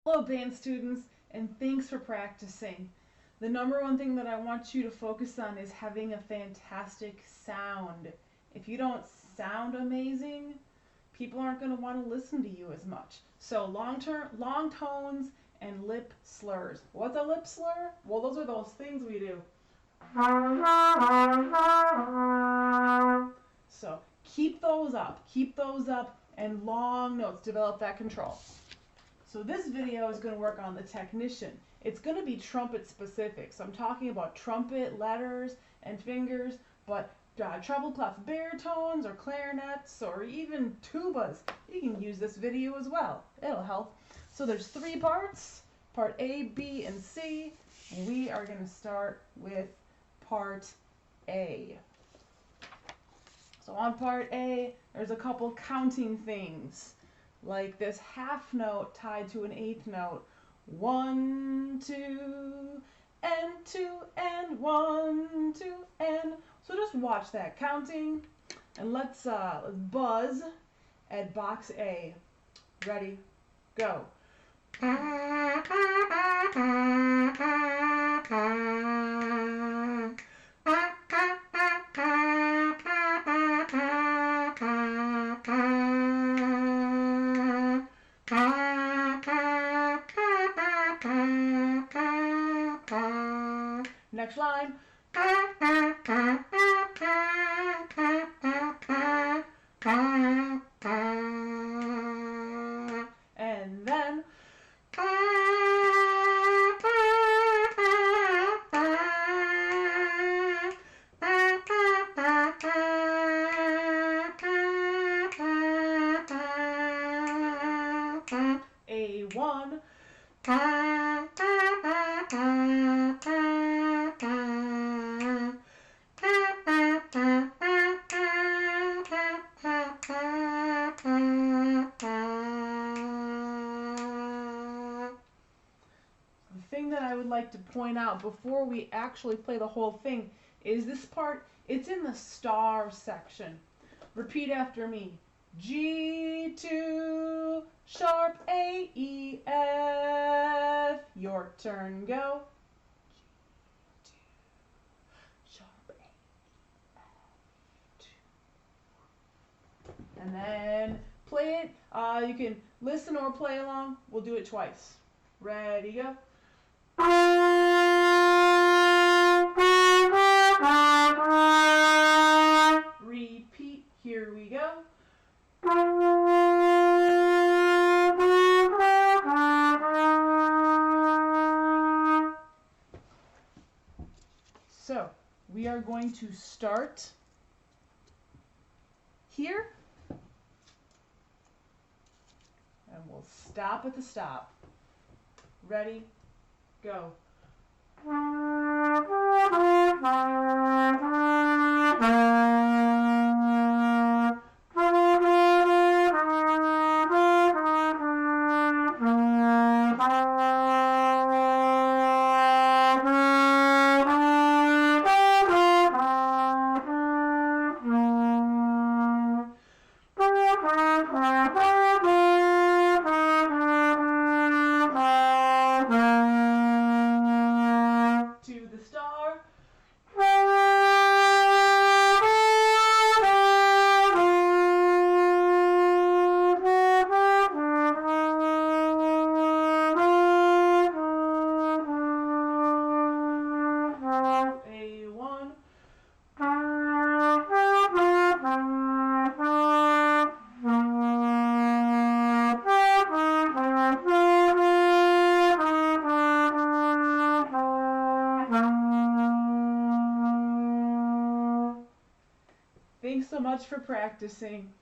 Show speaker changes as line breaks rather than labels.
Hello band students, and thanks for practicing. The number one thing that I want you to focus on is having a fantastic sound. If you don't sound amazing, people aren't going to want to listen to you as much. So long tones and lip slurs. What's a lip slur? Well, those are those things we do. So keep those up, and long notes. Develop that control. So this video is going to work on the technician. It's going to be trumpet specific. So I'm talking about trumpet letters and fingers, but treble clef baritones or clarinets or even tubas, you can use this video as well. It'll help. So there's 3 parts, part A, B, and C. And we are going to start with part A. So on part A, there's a couple counting things, like this half note tied to an 8th note. 1, 2, and 2, and 1, 2, and. So just watch that counting, and let's buzz at box A. Ready, go. Next line. And then A1. The thing that I would like to point out before we actually play the whole thing is this part. It's in the star section. Repeat after me. G2, sharp A, E, F. Your turn, go. G2, sharp A, E, F. 2. And then play it. You can listen or play along. We'll do it twice. Ready, go. Repeat. Here we go. So we are going to start here, and we'll stop at the stop. Ready, go. To the star. A1. Thanks so much for practicing.